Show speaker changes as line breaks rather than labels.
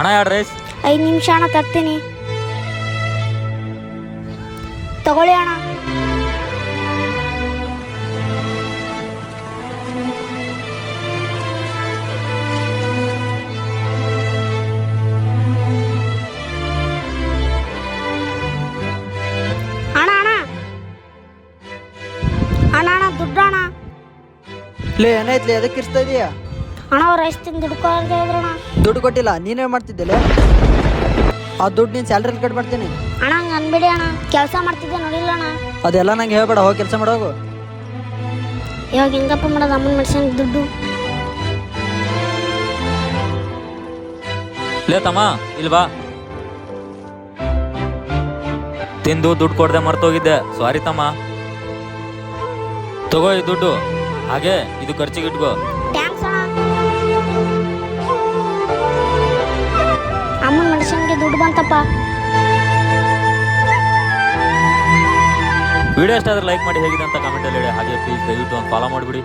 ಹಣ 2 ರೈಸ್.
5 ನಿಮಿಷ ಅಣ್ಣ ತರ್ತೀನಿ. ತಗೊಳ್ಳಿ ಅಣ್ಣ. ಅಣ್ಣ ಅಣ್ಣ ಅಣ್ಣ ಅಣ್ಣ ದುಡ್ಡು ಅಣ್ಣ.
ಲೇ ಏನಾಯ್ತಲೇ ಅದಕ್ಕೆ ಇರ್ಸ್ತಾ ಇದೀಯಾ?
ಅಣ್ಣ ಅವ್ರು ರೈಸ್ ತಿಂದು ದುಡ್ಡು ಕೊಡ್ತಾ ಇದ್ರಣ್ಣ.
ದುಡ್ಡು ಕೊಟ್ಟಿಲ್ಲ, ನೀನೇ ಮಾಡ್ತಿದ್ದೆಲೆ? ಆ ದುಡ್ಡು ನೀನು ಸ್ಯಾಲ್ರಿಲಿ ಕಟ್ ಮಾಡ್ತೀನಿ.
ಅಣ್ಣ ಹಂಗೆ ಅನ್ಬೇಡಿ ಅಣ್ಣ, ಕೆಲಸ ಮಾಡ್ತಿದ್ದೆ ನೋಡಿಲ್ಲ ಅಣ್ಣ.
ಅದೆಲ್ಲ ನಂಗೆ ಹೇಳ್ಬೇಡ, ಹೋಗಿ ಕೆಲಸ ಮಾಡೋಗು.
ಇವಾಗ ಹೆಂಗಪ್ಪ ಮಾಡೋದು ಅಮ್ಮನ ಮೆಡ್ಸನ್ ದುಡ್ಡು?
ಲೇ ತಮ್ಮ ಇಲ್ಲಿ ಬಾ. ತಿಂದು ದುಡ್ಡು ಕೊಡದೆ ಮರ್ತೋಗಿದ್ದೆ, ಸಾರಿ ತಮ್ಮ. ತಗೋ ಈ ದುಡ್ಡು, ಹಾಗೆ ಇದು ಖರ್ಚಿಗೆ ಇಟ್ಕೋ.
ಥ್ಯಾಂಕ್ಸ್ ಅಣ್ಣ. ಅಮ್ಮನ ಮೆಡಿಸಿನ್ಗೆ ದುಡ್ಡು ಬಂತಪ್ಪ.
ವಿಡಿಯೋ ಇಷ್ಟ ಆದ್ರೆ ಲೈಕ್ ಮಾಡಿ, ಹೇಗಿದೆ ಅಂತ ಕಮೆಂಟಲ್ಲಿ ಹೇಳಿ. ಹಾಗೆ ಪ್ಲೀಸ್ ದಯವಿಟ್ಟು ಒಂದು ಫಾಲೋ ಮಾಡಿಬಿಡಿ.